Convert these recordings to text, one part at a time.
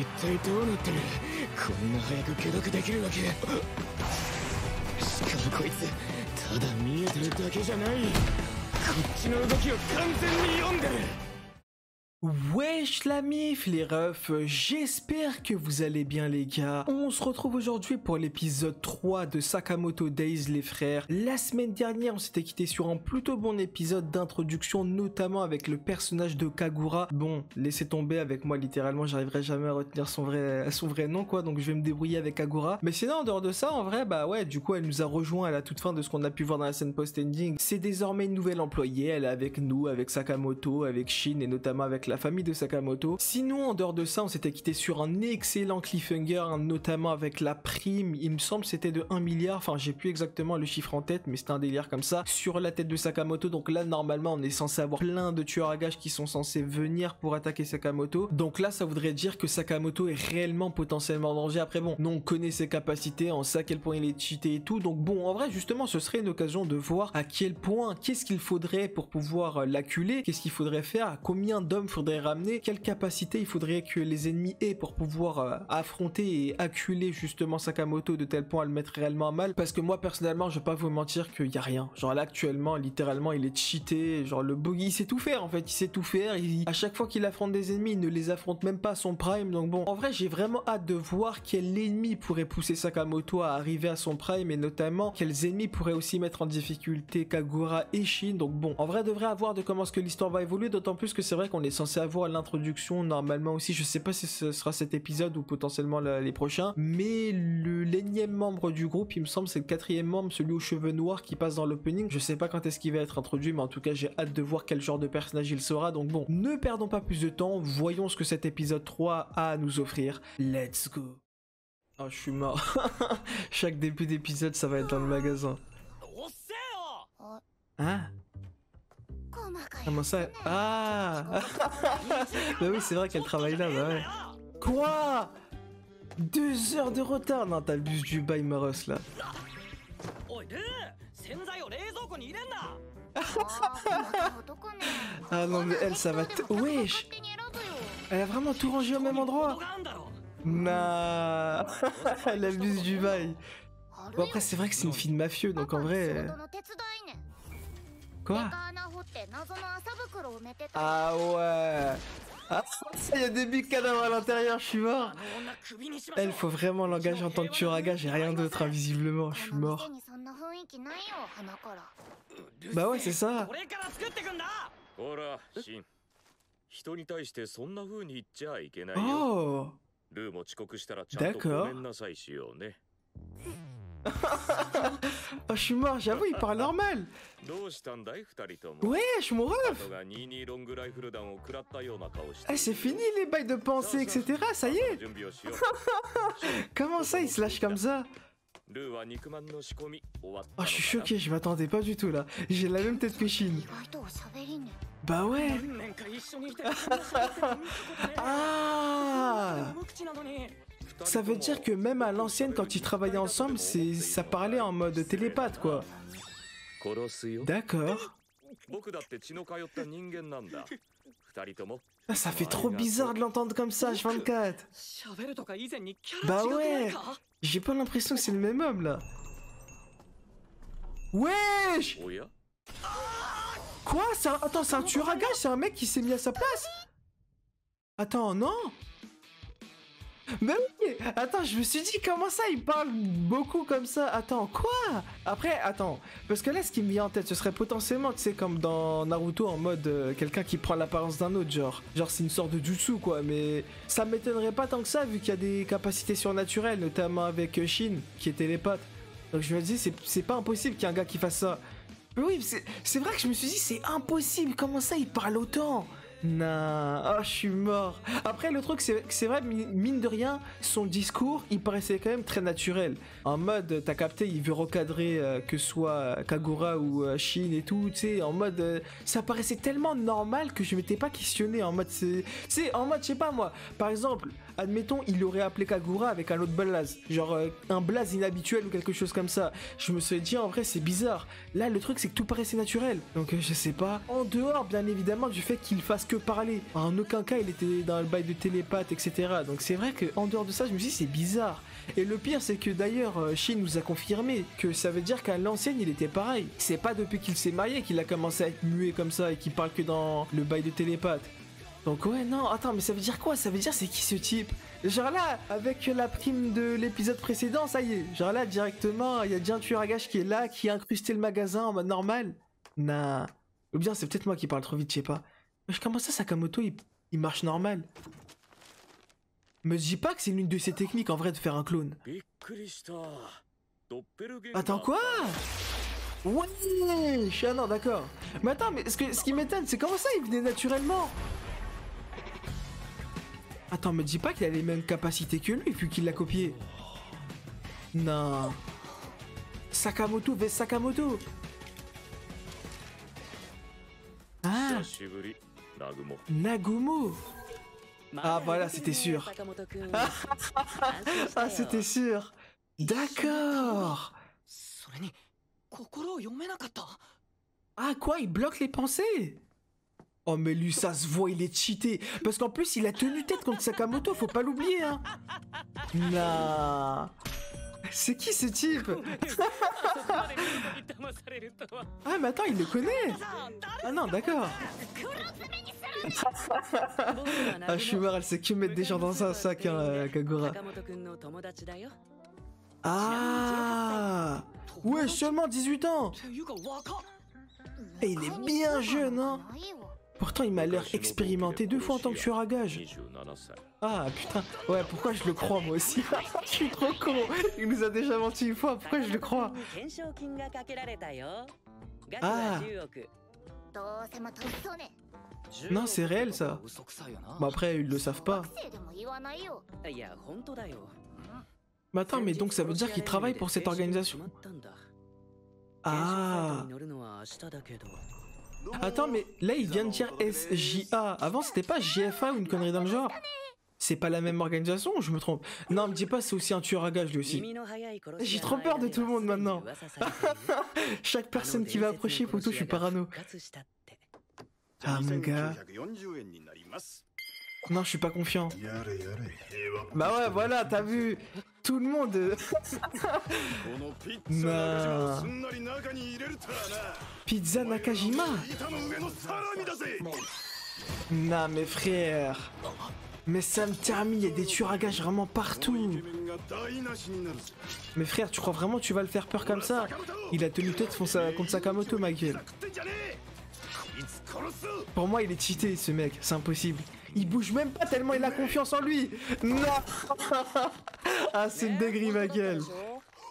一体どうなってる。こんな早く解読できるわけ。しかもこいつただ見えてるだけじゃない。こっちの動きを完全に読んでる。Wesh la mif les refs, j'espère que vous allez bien les gars. On se retrouve aujourd'hui pour l'épisode 3 de Sakamoto Days les frères. La semaine dernière on s'était quitté sur un plutôt bon épisode d'introduction, notamment avec le personnage de Kagura. Bon, laissez tomber avec moi littéralement, j'arriverai jamais à retenir son vrai nom quoi, donc je vais me débrouiller avec Kagura. Mais sinon en dehors de ça, en vrai bah ouais, du coup elle nous a rejoint à la toute fin de ce qu'on a pu voir dans la scène post-ending. C'est désormais une nouvelle employée, elle est avec nous, avec Sakamoto, avec Shin et notamment avec la famille de Sakamoto. Sinon, en dehors de ça, on s'était quitté sur un excellent cliffhanger, notamment avec la prime, il me semble c'était de 1 milliard, enfin j'ai plus exactement le chiffre en tête, mais c'était un délire comme ça, sur la tête de Sakamoto. Donc là, normalement, on est censé avoir plein de tueurs à gages qui sont censés venir pour attaquer Sakamoto. Donc là, ça voudrait dire que Sakamoto est réellement potentiellement en danger. Après bon, nous on connaît ses capacités, on sait à quel point il est cheaté et tout, donc bon, en vrai, justement, ce serait une occasion de voir à quel point, qu'est-ce qu'il faudrait pour pouvoir l'acculer, qu'est-ce qu'il faudrait faire, combien d'hommes faudrait ramener, quelle capacité il faudrait que les ennemis aient pour pouvoir affronter et acculer justement Sakamoto de tel point à le mettre réellement à mal. Parce que moi personnellement, je vais pas vous mentir qu'il y a rien. Genre là actuellement, littéralement, il est cheaté. Genre le buggy, il sait tout faire en fait. Il sait tout faire. À chaque fois qu'il affronte des ennemis, il ne les affronte même pas à son prime. Donc bon, en vrai, j'ai vraiment hâte de voir quel ennemi pourrait pousser Sakamoto à arriver à son prime et notamment quels ennemis pourraient aussi mettre en difficulté Kagura et Shin. Donc bon, en vrai, devrait avoir de comment est-ce que l'histoire va évoluer. D'autant plus que c'est vrai qu'on est censé avoir l'introduction normalement aussi, je sais pas si ce sera cet épisode ou potentiellement les prochains, mais l'énième membre du groupe, il me semble c'est le 4e membre, celui aux cheveux noirs qui passe dans l'opening. Je sais pas quand est-ce qu'il va être introduit, mais en tout cas j'ai hâte de voir quel genre de personnage il sera. Donc bon, ne perdons pas plus de temps, voyons ce que cet épisode 3 a à nous offrir. Let's go. Oh, je suis mort. Chaque début d'épisode ça va être dans le magasin. Hein? Comment ça? Ah. Bah oui, c'est vrai qu'elle travaille là, bah ouais. Quoi? 2 heures de retard? Non, t'as le bus du bail Maros là. Ah non mais elle, ça va... Wesh. Elle a vraiment tout rangé au même endroit? Nah. Elle a le bus du bail. Bon après c'est vrai que c'est une fille de mafieux, donc en vrai... Quoi? Ah ouais. Ah ça, y a des big cadavres à l'intérieur, je suis mort. Elle, faut vraiment l'engager en tant que tueur à gages et rien d'autre, invisiblement, je suis mort. Bah ouais, c'est ça. Oh. D'accord. Oh, je suis mort, j'avoue, il parle normal. Wesh, mon ref. Eh, c'est fini les bails de pensée, etc. Ça y est. Comment ça, il se lâche comme ça? Oh, je suis choqué, je m'attendais pas du tout là. J'ai la même tête que Shin. Bah ouais. Ah. Ça veut dire que même à l'ancienne, quand ils travaillaient ensemble, ça parlait en mode télépathe, quoi. D'accord. Ah, ça fait trop bizarre de l'entendre comme ça, H24. Bah ouais. J'ai pas l'impression que c'est le même homme, là. Wesh. Quoi? Attends, c'est un tueur à gages? C'est un mec qui s'est mis à sa place? Attends, non? Mais oui, attends, je me suis dit comment ça il parle beaucoup comme ça. Attends, quoi? Après, attends, parce que là ce qui me vient en tête, ce serait potentiellement, tu sais, comme dans Naruto en mode quelqu'un qui prend l'apparence d'un autre, genre c'est une sorte de jutsu quoi, mais ça m'étonnerait pas tant que ça vu qu'il y a des capacités surnaturelles, notamment avec Shin qui est télépathe. Donc je me dis c'est pas impossible qu'il y ait un gars qui fasse ça. Mais oui, c'est vrai que je me suis dit c'est impossible, comment ça il parle autant? Non, oh, je suis mort. Après, le truc, c'est vrai, mine de rien, son discours, il paraissait quand même très naturel. En mode, t'as capté, il veut recadrer que ce soit Kagura ou Shin et tout, tu sais, en mode, ça paraissait tellement normal que je m'étais pas questionné. En mode, en mode, je sais pas moi, par exemple, admettons, il aurait appelé Kagura avec un autre blaze, genre un blaze inhabituel ou quelque chose comme ça. Je me suis dit, en vrai, c'est bizarre. Là, le truc, c'est que tout paraissait naturel. Donc, je sais pas. En dehors, bien évidemment, du fait qu'il fasse que parler. En aucun cas il était dans le bail de télépathe, etc. Donc c'est vrai qu'en dehors de ça, je me suis dit c'est bizarre. Et le pire c'est que d'ailleurs Shin nous a confirmé que ça veut dire qu'à l'ancienne il était pareil. C'est pas depuis qu'il s'est marié qu'il a commencé à être muet comme ça et qu'il parle que dans le bail de télépathe. Donc ouais non, attends, mais ça veut dire quoi? Ça veut dire c'est qui ce type? Genre là, avec la prime de l'épisode précédent, ça y est. Genre là, directement, il y a déjà un tueur à gages qui est là, qui a incrusté le magasin en mode normal. Nah. Ou bien c'est peut-être moi qui parle trop vite, je sais pas. Mais comment ça, Sakamoto, il marche normal? Me dis pas que c'est l'une de ses techniques en vrai de faire un clone. Attends, quoi? Ouais. Ah non, d'accord. Mais attends, mais ce qui m'étonne, c'est comment ça il venait naturellement? Attends, me dis pas qu'il a les mêmes capacités que lui vu qu'il l'a copié. Non. Sakamoto vs Sakamoto. Ah. Nagumo. Ah voilà, c'était sûr. Ah, c'était sûr. D'accord. Ah quoi, il bloque les pensées? Oh mais lui ça se voit, il est cheaté. Parce qu'en plus il a tenu tête contre Sakamoto, faut pas l'oublier hein. Nah. C'est qui ce type? Ah mais attends, il le connaît. Ah non, d'accord. Ah Shumar, elle sait que mettre des gens dans un sac hein, Kagura. Ah. Ouais, seulement 18 ans. Et il est bien jeune hein. Pourtant, il m'a l'air expérimenté 2 fois en tant que tueur à gages. Ah putain, ouais, pourquoi je le crois moi aussi? Je suis trop con. Il nous a déjà menti une fois, pourquoi je le crois? Ah. Non, c'est réel ça. Bon après, ils le savent pas. Mais attends, mais donc ça veut dire qu'il travaille pour cette organisation? Ah. Attends, mais là il vient de dire SJA. Avant c'était pas GFA ou une connerie dans le genre? C'est pas la même organisation ou je me trompe? Non, me dis pas, c'est aussi un tueur à gages lui aussi. J'ai trop peur de tout le monde maintenant. Chaque personne qui va approcher, poto, je suis parano. Ah mon gars. Non, je suis pas confiant. Bah ouais, voilà, t'as vu. Tout le monde. Non. Pizza Nakajima. Non mais frère. Mais ça me termine, il y a des tueurs à gages vraiment partout. Mais frère, tu crois vraiment que tu vas le faire peur comme ça? Il a tenu tête contre Sakamoto, ma gueule. Pour moi, il est cheaté, ce mec, c'est impossible. Il bouge même pas tellement il a confiance en lui. Non. Ah, c'est une dinguerie, ma gueule.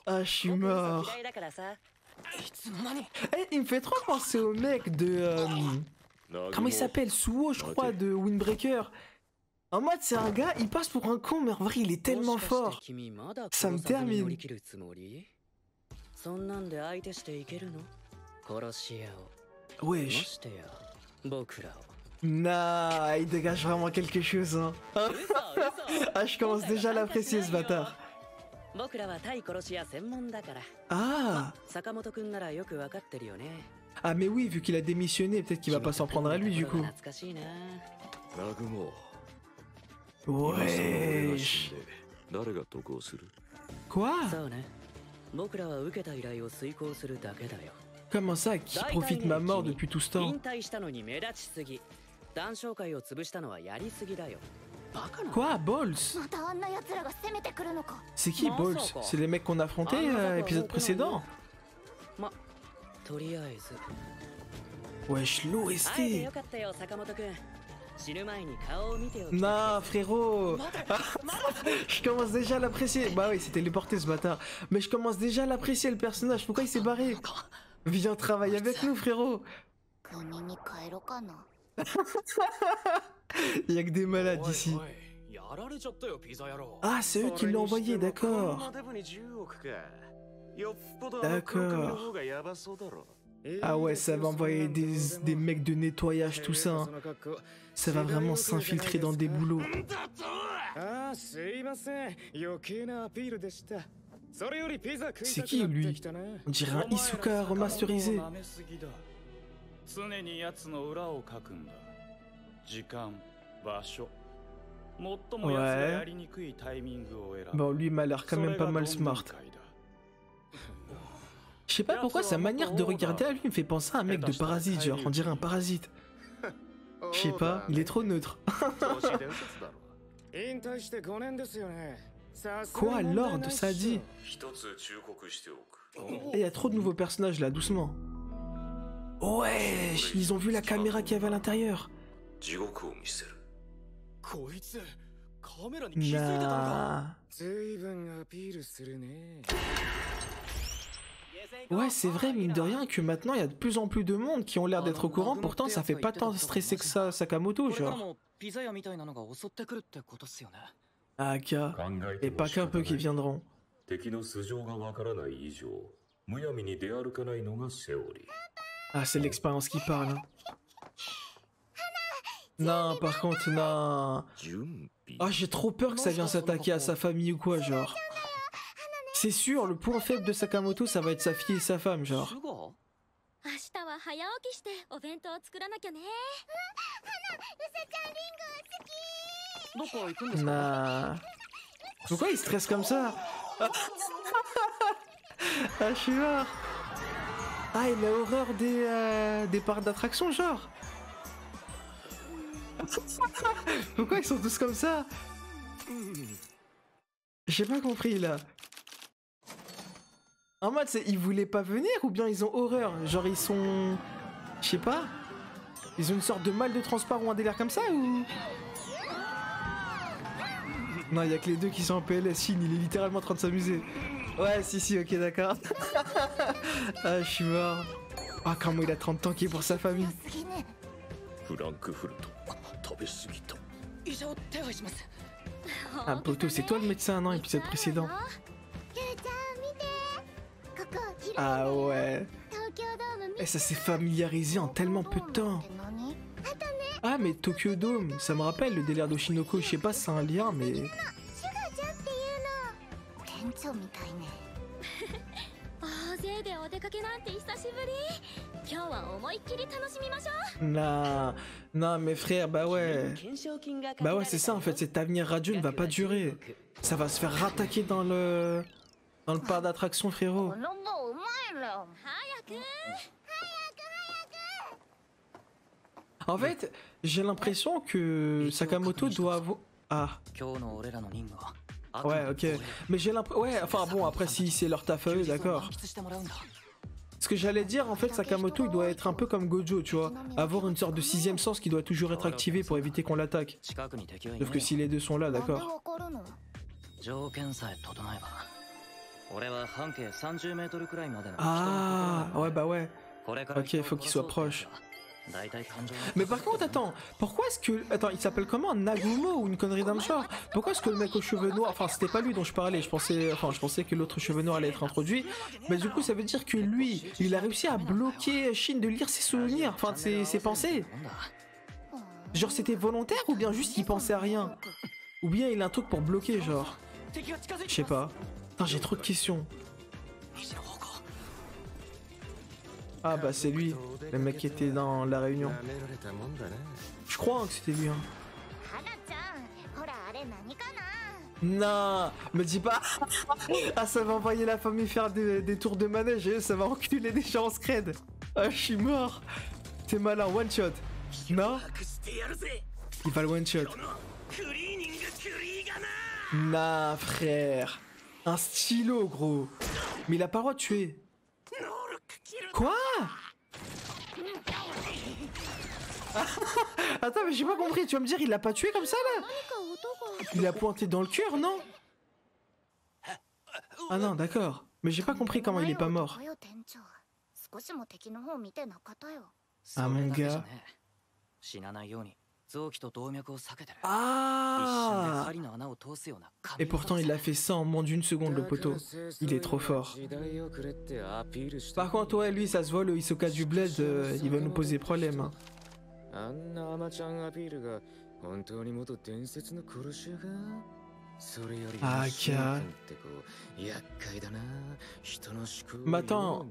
Ah, je suis mort. Eh, il me fait trop penser au mec de... comment il s'appelle? Suo, je crois, de Windbreaker. En mode, c'est un gars, il passe pour un con, mais en vrai, il est tellement fort. Ça me termine. Wesh. Nah, il dégage vraiment quelque chose, hein. Ah, je commence déjà à l'apprécier, ce bâtard. Ah. Ah, mais oui, vu qu'il a démissionné, peut-être qu'il va pas s'en prendre à lui, du coup. Wesh. Quoi? Comment ça, qui profite ma mort depuis tout ce temps? Quoi, Balls? C'est qui Balls? C'est les mecs qu'on affrontait à l'épisode précédent? Wesh, l'OST. Non, frérot. Je commence déjà à l'apprécier. Bah oui, c'est téléporté ce bâtard. Mais je commence déjà à l'apprécier le personnage. Pourquoi il s'est barré? Viens travailler avec nous, frérot. Il y a que des malades ici. Ah, c'est eux qui l'ont envoyé, d'accord. D'accord. Ah ouais, ça va envoyer des mecs de nettoyage, tout ça. Hein. Ça va vraiment s'infiltrer dans des boulots. C'est qui lui? On dirait un Isuka remasterisé. Ouais. Bon, lui il m'a l'air quand même pas mal smart. Je sais pas pourquoi sa manière de regarder à lui me fait penser à un mec de Parasite, genre on dirait un parasite. Je sais pas, il est trop neutre. Quoi, Lord, ça a dit? Il y a trop de nouveaux personnages là, doucement. Ouais, ils ont vu la caméra qu'il y avait à l'intérieur. Nah. Ouais, c'est vrai, mine de rien, que maintenant il y a de plus en plus de monde qui ont l'air d'être au courant, pourtant ça fait pas tant stresser que ça, Sakamoto, genre. Aka, et pas qu'un peu qui viendront. Ah, c'est l'expérience qui parle. Hein. Non, par contre, non. Ah, j'ai trop peur que ça vienne s'attaquer à sa famille ou quoi, genre. C'est sûr, le point faible de Sakamoto, ça va être sa fille et sa femme, genre. Nah. Pourquoi il stresse comme ça? Ah, je suis mort. Ah, il a horreur des parcs d'attraction, genre. Pourquoi ils sont tous comme ça? J'ai pas compris, là. En mode, ils voulaient pas venir ou bien ils ont horreur? Genre, ils sont... Je sais pas. Ils ont une sorte de mal de transport ou un délire comme ça, ou... Non, il y a que les deux qui sont en PLS. Shin, il est littéralement en train de s'amuser. Ouais, si, ok, d'accord. Ah, je suis mort. Ah, comment il a 30 ans qui est pour sa famille. Ah, poto, c'est toi le médecin, non, épisode précédent. Ah ouais. Et ça s'est familiarisé en tellement peu de temps. Ah, mais Tokyo Dome, ça me rappelle le délire d'Oshinoko, je sais pas si c'est un lien, mais... Nah, non, mais frère, bah ouais. Bah ouais, c'est ça en fait, cet avenir radieux ne va pas durer. Ça va se faire rattaquer dans le parc d'attraction, frérot. En fait, j'ai l'impression que Sakamoto doit avoir... Ah. Ouais, ok. Mais j'ai l'impression... Ouais, enfin bon, après si c'est leur taf à eux, d'accord. Ce que j'allais dire, en fait, Sakamoto, il doit être un peu comme Gojo, tu vois. Avoir une sorte de sixième sens qui doit toujours être activé pour éviter qu'on l'attaque. Sauf que si les deux sont là, d'accord. Ah, ouais, bah ouais. Ok, faut qu'il soit proche. Mais par contre, attends, pourquoi est-ce que... Attends, il s'appelle comment? Nagumo ou une connerie d'un genre? Pourquoi est-ce que le mec aux cheveux noirs... Enfin, c'était pas lui dont je parlais, je pensais que l'autre cheveux noirs allait être introduit. Mais du coup, ça veut dire que lui, il a réussi à bloquer Shin de lire ses souvenirs, enfin, de ses pensées. Genre, c'était volontaire ou bien juste il pensait à rien? Ou bien il a un truc pour bloquer, genre... Je sais pas. Putain, j'ai trop de questions. Ah bah c'est lui, le mec qui était dans la réunion. Je crois que c'était lui. Hein. Non, me dis pas. Ah, ça va envoyer la famille faire des tours de manège et ça va enculer des gens en scred. Ah, je suis mort. T'es malin, one shot. Non? Il va le one shot. Nah, frère. Un stylo, gros. Mais il a pas le droit de tuer. Quoi? Attends, mais j'ai pas compris. Tu vas me dire, il l'a pas tué comme ça, là? Il a pointé dans le cœur, non? Ah non, d'accord. Mais j'ai pas compris comment il est pas mort. Ah, mon gars. Ah! Et pourtant il a fait ça en moins d'une seconde, le poteau. Il est trop fort. Par contre, ouais, lui, ça se voit, le Hisoka du Bled, il va nous poser problème. Hein. Ah, Aka. Mais attends,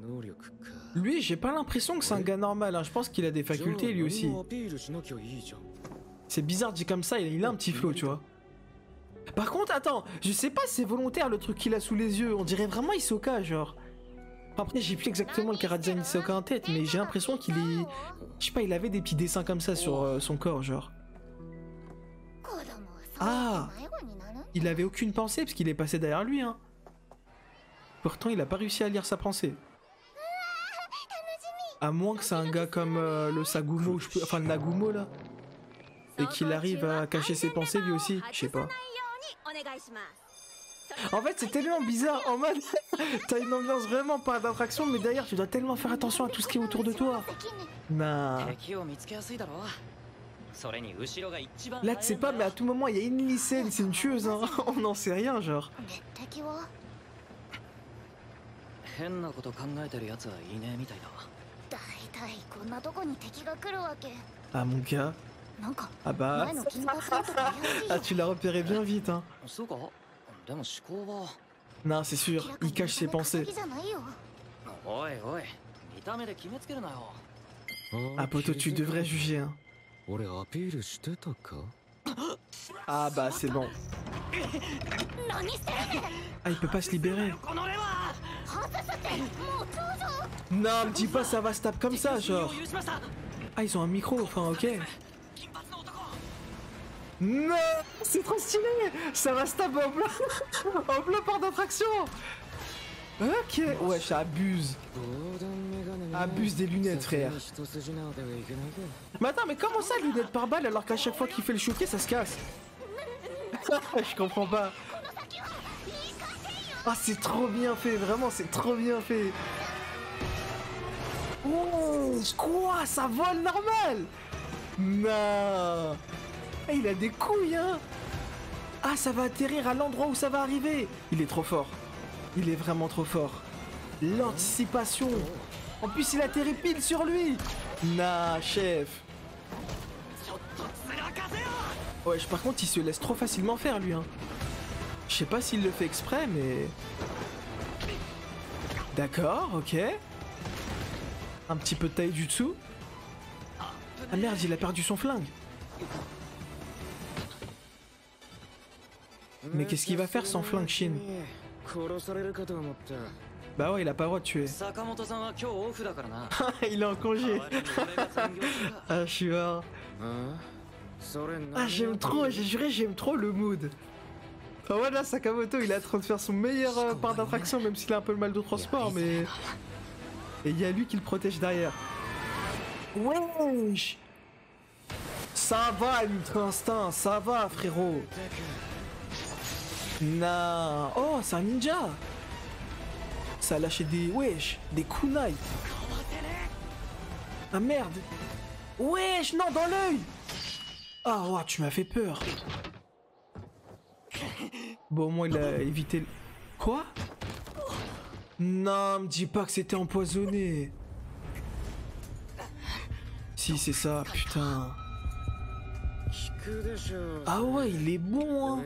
lui, j'ai pas l'impression que c'est un gars normal, hein. Je pense qu'il a des facultés lui aussi. C'est bizarre dit comme ça, il a un petit flow, tu vois. Par contre, attends, je sais pas si c'est volontaire le truc qu'il a sous les yeux. On dirait vraiment Hisoka, genre. Après, j'ai plus exactement le chara-design Hisoka en tête, mais j'ai l'impression qu'il est... Je sais pas, il avait des petits dessins comme ça sur son corps, genre. Ah! Il avait aucune pensée parce qu'il est passé derrière lui, hein. Pourtant, il a pas réussi à lire sa pensée. À moins que c'est un gars comme le Sagumo, enfin le Nagumo, là. Et qu'il arrive à cacher ses pensées lui aussi, je sais pas. En fait, c'est tellement bizarre, en mode, t'as une ambiance vraiment pas d'attraction, mais d'ailleurs, tu dois tellement faire attention à tout ce qui est autour de toi. Nah. Là, tu sais pas, mais à tout moment, il y a une lycéenne, c'est une tueuse, hein. On n'en sait rien, genre. Ah, mon gars. Ah bah... Ah, tu l'as repéré bien vite, hein. Non, c'est sûr, il cache ses pensées. Ah, poto, tu devrais juger, hein. Ah bah, c'est bon. Ah, il peut pas se libérer. Non, me dis pas ça va se taper comme ça, genre. Ah, ils ont un micro, enfin, ok. Non, c'est trop stylé. Ça va se taper en plein port d'attraction. Ok, ouais, ça abuse. Abuse des lunettes, frère. Mais attends, mais comment ça, lunettes par balle, alors qu'à chaque fois qu'il fait le choquer, ça se casse? Je comprends pas. Ah, c'est trop bien fait, vraiment, c'est trop bien fait. Oh, quoi? Ça vole normal? Non. Et il a des couilles, hein. Ah, ça va atterrir à l'endroit où ça va arriver. Il est trop fort. Il est vraiment trop fort. L'anticipation. En plus, il atterrit pile sur lui. Nah, chef. Ouais, par contre, il se laisse trop facilement faire, lui, hein. Je sais pas s'il le fait exprès, mais... D'accord, ok. Un petit peu de taijutsu. Ah merde, il a perdu son flingue. Mais qu'est-ce qu'il va faire sans flingue, Shin? Bah ouais, il a pas le droit de tuer. Il est en congé. Ah, je suis mort. Ah, j'aime trop, j'ai juré, j'aime trop le mood. Ah ouais, là, Sakamoto, il est en train de faire son meilleur part d'attraction, même s'il a un peu le mal de transport, mais... Et il y a lui qui le protège derrière. Wesh! Ça va, l'Ultra Instinct, ça va, frérot. Non. Oh, c'est un ninja. Ça a lâché des... Wesh, des kunai. Ah merde. Wesh, non, dans l'œil. Ah, oh, tu m'as fait peur. Bon, au moins, il a évité... Quoi? Non, me dis pas que c'était empoisonné. Si, c'est ça, putain. Ah ouais, il est bon, hein.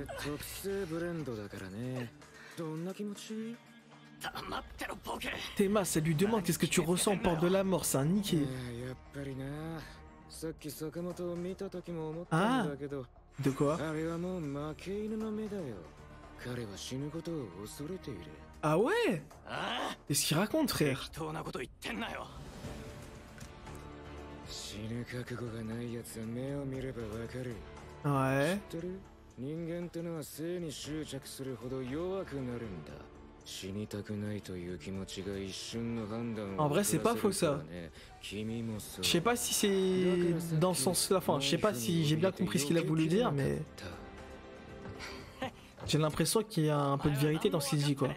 Théma, ça lui demande qu'est-ce que tu ressens au port de la mort, c'est un niqué. Ah, de quoi? Ah ouais? Qu'est-ce qu'il raconte, frère? Ouais. En vrai, c'est pas faux ça. Je sais pas si c'est dans ce sens-là. Enfin, je sais pas si j'ai bien compris ce qu'il a voulu dire, mais j'ai l'impression qu'il y a un peu de vérité dans ce qu'il dit, quoi.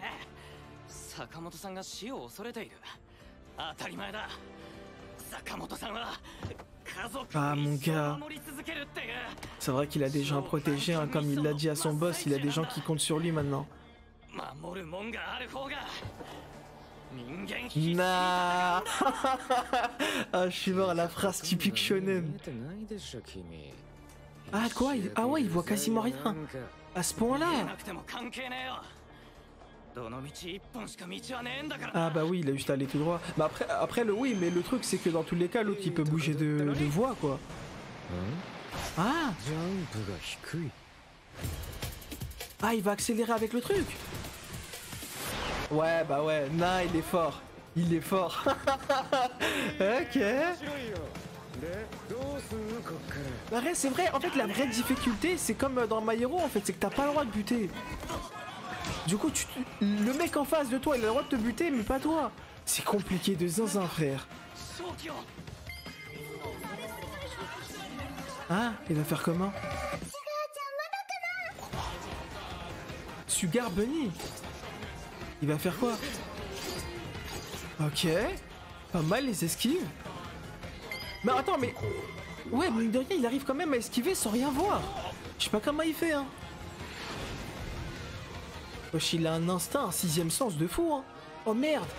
Ah mon gars, c'est vrai qu'il a des gens à protéger, hein, comme il l'a dit à son boss, il a des gens qui comptent sur lui maintenant. Nah. Ah, je suis mort à la phrase typique shonen. Ah quoi? Ah ouais, il voit quasiment rien. À ce point-là. Ah bah oui, il a juste à aller tout droit. Bah après le oui, mais le truc c'est que dans tous les cas, l'autre il peut bouger de voie, quoi. Ah, ジャンプが低い。 ah, il va accélérer avec le truc. Ouais, bah ouais, nah, il est fort. Il est fort. Ok. Bah, c'est vrai, en fait, la vraie difficulté, c'est comme dans My Hero, en fait, c'est que t'as pas le droit de buter. Du coup, le mec en face de toi, il a le droit de te buter, mais pas toi. C'est compliqué de zinzin, frère. Ah, il va faire comment? Sugar Bunny. Il va faire quoi? Ok. Pas mal les esquives. Mais attends, mais... Ouais, mine de rien, il arrive quand même à esquiver sans rien voir. Je sais pas comment il fait, hein. Wesh, il a un instinct, un sixième sens de fou, hein. Oh merde.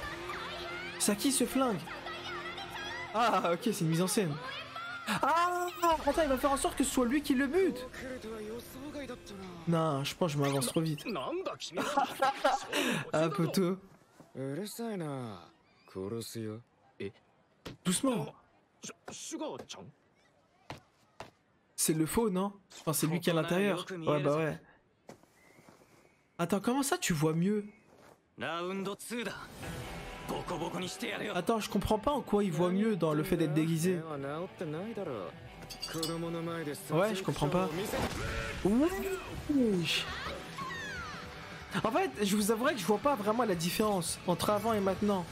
Saki se flingue. Ah, ok, c'est une mise en scène. Ah, attends, il va faire en sorte que ce soit lui qui le bute. Non, je pense que je m'avance trop vite. Ah, poteau. Doucement. C'est le faux, non? Enfin, c'est lui qui est à l'intérieur. Ouais, bah ouais. Attends, comment ça tu vois mieux? Attends, je comprends pas en quoi il voit mieux dans le fait d'être déguisé. Ouais, je comprends pas. Ouch. En fait, je vous avouerai que je vois pas vraiment la différence entre avant et maintenant.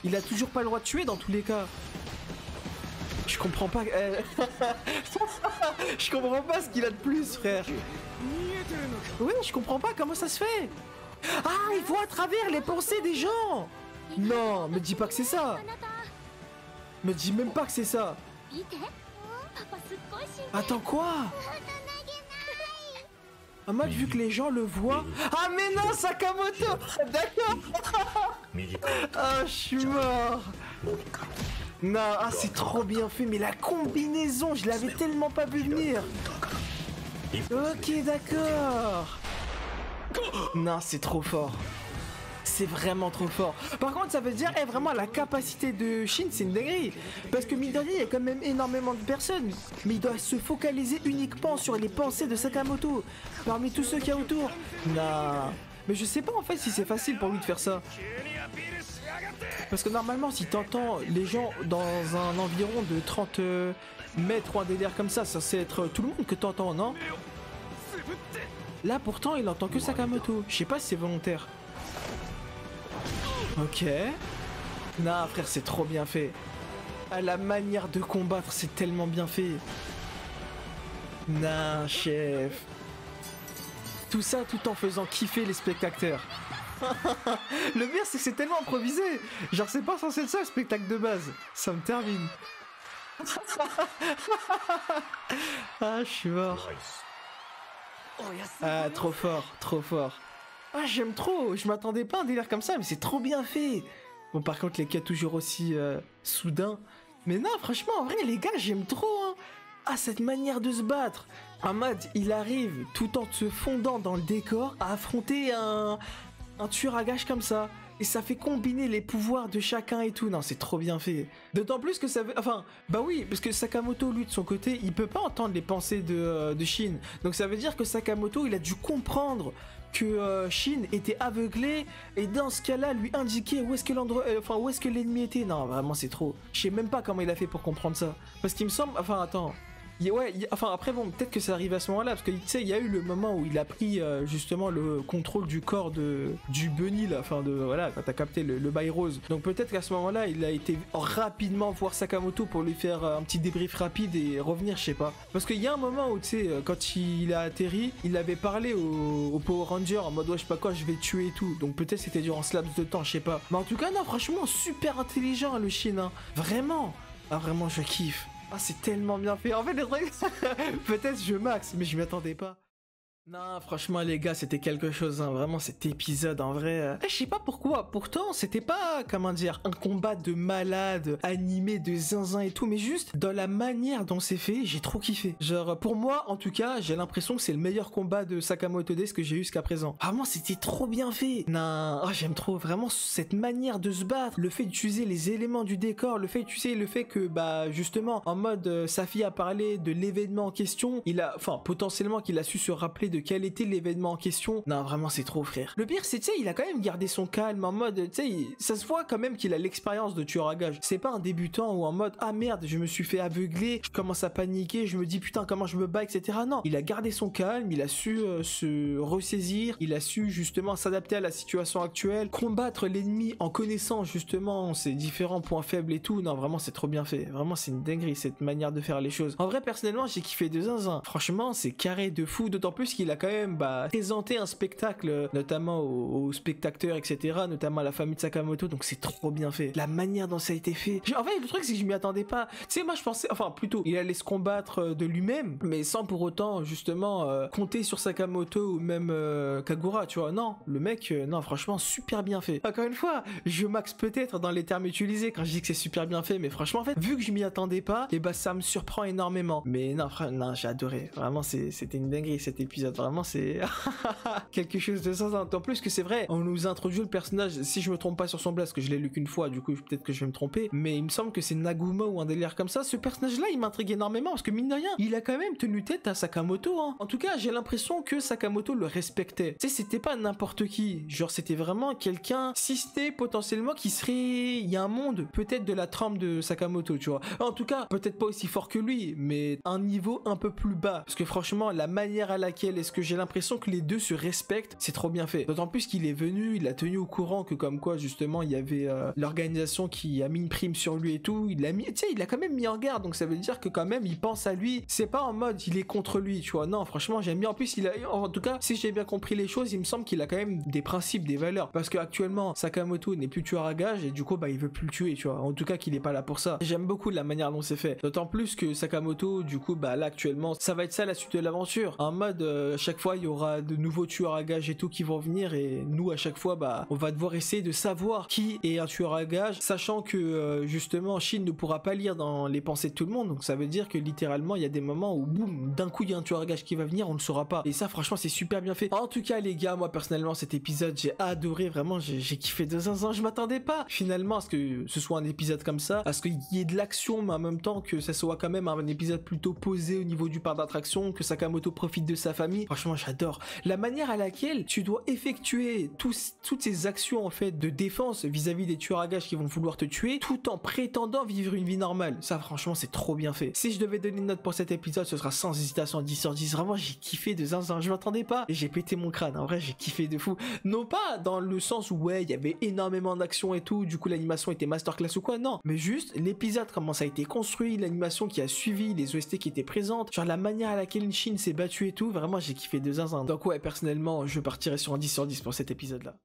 Il a toujours pas le droit de tuer dans tous les cas. Je comprends pas. Je comprends pas ce qu'il a de plus, frère. Oui, je comprends pas comment ça se fait. Ah, il voit à travers les pensées des gens. Non, me dis pas que c'est ça. Me dis même pas que c'est ça. Attends, quoi? En mode, vu que les gens le voient... Ah mais non, Sakamoto. D'accord. Ah, je suis mort. Non, ah c'est trop bien fait, mais la combinaison, je l'avais tellement pas vu venir. Ok, d'accord. Non, c'est trop fort. C'est vraiment trop fort. Par contre, ça veut dire, vraiment, la capacité de Shin, c'est une dinguerie. Parce que mine de rien, il y a quand même énormément de personnes. Mais il doit se focaliser uniquement sur les pensées de Sakamoto. Parmi tous ceux qu'il y a autour. Non. Mais je sais pas en fait si c'est facile pour lui de faire ça. Parce que normalement, si t'entends les gens dans un environ de 30 mètres ou un délire comme ça, ça c'est être tout le monde que t'entends, non? Là, pourtant, il entend que Sakamoto. Je sais pas si c'est volontaire. Ok. Non, frère, c'est trop bien fait. Ah, la manière de combattre, c'est tellement bien fait. Non, chef. Tout ça tout en faisant kiffer les spectateurs. Le pire, c'est que c'est tellement improvisé. Genre, c'est pas censé être ça le spectacle de base. Ça me termine. Ah, je suis mort. Ah, trop fort, trop fort. Ah, j'aime trop. Je m'attendais pas à un délire comme ça, mais c'est trop bien fait. Bon, par contre, les cas toujours aussi soudains. Mais non, franchement, en vrai, les gars, j'aime trop. Hein. Ah, cette manière de se battre. Ahmad, il arrive, tout en se fondant dans le décor, à affronter un tueur à gages comme ça. Et ça fait combiner les pouvoirs de chacun et tout. Non, c'est trop bien fait. D'autant plus que ça veut... Enfin, bah oui, parce que Sakamoto, lui, de son côté, il peut pas entendre les pensées de Shin. Donc ça veut dire que Sakamoto, il a dû comprendre que Shin était aveuglé. Et dans ce cas-là, lui indiquer où est-ce que où est-ce que l'ennemi était. Non, vraiment, c'est trop. Je sais même pas comment il a fait pour comprendre ça. Parce qu'il me semble... Enfin, attends... Enfin après bon peut-être que ça arrive à ce moment-là parce que tu sais il y a eu le moment où il a pris justement le contrôle du corps du bunny là, enfin de voilà quand t'as capté le bail rose. Donc peut-être qu'à ce moment-là il a été rapidement voir Sakamoto pour lui faire un petit débrief rapide et revenir, je sais pas. Parce qu'il y a un moment où tu sais quand il a atterri, il avait parlé au Power Ranger en mode ouais je sais pas quoi je vais tuer et tout. Donc peut-être c'était durant ce laps de temps, je sais pas. Mais en tout cas non franchement super intelligent le Shin hein. Vraiment. Ah vraiment je kiffe. Ah, c'est tellement bien fait. En fait, les trucs, peut-être je max, mais je m'y attendais pas. Non, franchement les gars, c'était quelque chose, hein. Vraiment cet épisode en vrai. Je sais pas pourquoi, pourtant c'était pas, comment dire, un combat de malade, animé de zinzin et tout, mais juste dans la manière dont c'est fait, j'ai trop kiffé. Genre pour moi en tout cas, j'ai l'impression que c'est le meilleur combat de Sakamoto Days que j'ai eu jusqu'à présent. Vraiment c'était trop bien fait. Non, oh, j'aime trop vraiment cette manière de se battre, le fait d'utiliser les éléments du décor, le fait d'utiliser le fait que bah justement en mode Safi a parlé de l'événement en question, il a, enfin potentiellement qu'il a su se rappeler de quel était l'événement en question. Non, vraiment, c'est trop, frère. Le pire, c'est, tu sais, il a quand même gardé son calme en mode, tu sais, ça se voit quand même qu'il a l'expérience de tueur à gages. C'est pas un débutant ou en mode, ah merde, je me suis fait aveugler, je commence à paniquer, je me dis putain, comment je me bats, etc. Non, il a gardé son calme, il a su se ressaisir, il a su justement s'adapter à la situation actuelle, combattre l'ennemi en connaissant justement ses différents points faibles et tout. Non, vraiment, c'est trop bien fait. Vraiment, c'est une dinguerie, cette manière de faire les choses. En vrai, personnellement, j'ai kiffé de zinzin. Franchement, c'est carré de fou, d'autant plus qu'il a quand même présenté un spectacle, notamment aux spectateurs, etc., notamment à la famille de Sakamoto, donc c'est trop bien fait. La manière dont ça a été fait. En fait, le truc, c'est que je m'y attendais pas. Tu sais, moi, je pensais, enfin, plutôt, il allait se combattre de lui-même, mais sans pour autant, justement, compter sur Sakamoto ou même Kagura, tu vois. Non, le mec, non, franchement, super bien fait. Encore une fois, je max peut-être dans les termes utilisés quand je dis que c'est super bien fait, mais franchement, en fait, vu que je m'y attendais pas, et bah, ça me surprend énormément. Mais non, non, j'ai adoré. Vraiment, c'était une dinguerie cet épisode. Vraiment, c'est quelque chose de sens. En plus que c'est vrai, on nous introduit le personnage, si je me trompe pas sur son blast, que je l'ai lu qu'une fois, du coup peut-être que je vais me tromper, mais il me semble que c'est Naguma ou un délire comme ça. Ce personnage là il m'intrigue énormément parce que mine de rien il a quand même tenu tête à Sakamoto, hein. En tout cas j'ai l'impression que Sakamoto le respectait. Tu sais, c'était pas n'importe qui, genre c'était vraiment quelqu'un, si c'était potentiellement qui serait, il y a un monde peut-être de la trempe de Sakamoto, tu vois. En tout cas peut-être pas aussi fort que lui, mais un niveau un peu plus bas, parce que franchement la manière à laquelle est-ce que j'ai l'impression que les deux se respectent, c'est trop bien fait. D'autant plus qu'il est venu, il a tenu au courant que comme quoi justement il y avait l'organisation qui a mis une prime sur lui et tout, il l'a mis, tu sais, il a quand même mis en garde, donc ça veut dire que quand même il pense à lui, c'est pas en mode il est contre lui, tu vois. Non, franchement j'aime bien. En plus il a, en tout cas si j'ai bien compris les choses, il me semble qu'il a quand même des principes, des valeurs, parce que actuellement Sakamoto n'est plus tueur à gages et du coup bah il veut plus le tuer, tu vois. En tout cas qu'il est pas là pour ça. J'aime beaucoup la manière dont c'est fait, d'autant plus que Sakamoto du coup bah là actuellement ça va être ça la suite de l'aventure, en mode chaque fois il y aura de nouveaux tueurs à gages et tout qui vont venir, et nous à chaque fois bah on va devoir essayer de savoir qui est un tueur à gages, sachant que justement Shin ne pourra pas lire dans les pensées de tout le monde, donc ça veut dire que littéralement il y a des moments où boum, d'un coup il y a un tueur à gages qui va venir, on ne saura pas, et ça franchement c'est super bien fait. En tout cas les gars, moi personnellement cet épisode j'ai adoré, vraiment j'ai kiffé de zinzin. Je m'attendais pas finalement à ce que ce soit un épisode comme ça, à ce qu'il y ait de l'action, mais en même temps que ça soit quand même un épisode plutôt posé au niveau du parc d'attraction, que Sakamoto profite de sa famille. Franchement j'adore la manière à laquelle tu dois effectuer toutes ces actions en fait de défense vis-à-vis des tueurs à gages qui vont vouloir te tuer, tout en prétendant vivre une vie normale. Ça franchement c'est trop bien fait. Si je devais donner une note pour cet épisode, ce sera sans hésitation 10 sur 10. Vraiment j'ai kiffé de zinzin, je m'attendais pas et j'ai pété mon crâne. En vrai j'ai kiffé de fou. Non pas dans le sens où ouais il y avait énormément d'action et tout, du coup l'animation était masterclass ou quoi, non, mais juste l'épisode, comment ça a été construit, l'animation qui a suivi, les OST qui étaient présentes, genre la manière à laquelle Shin s'est battu et tout, vraiment j'ai kiffé de zinzin. Donc ouais, personnellement je partirais sur un 10 sur 10 pour cet épisode là.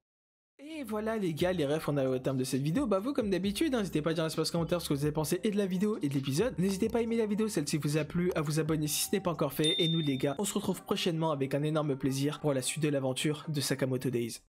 Et voilà les gars, les refs, on arrive au terme de cette vidéo. Bah vous comme d'habitude, n'hésitez pas à dire dans l'espace commentaire ce que vous avez pensé et de la vidéo et de l'épisode. N'hésitez pas à aimer la vidéo, celle-ci vous a plu, à vous abonner si ce n'est pas encore fait. Et nous les gars, on se retrouve prochainement avec un énorme plaisir pour la suite de l'aventure de Sakamoto Days.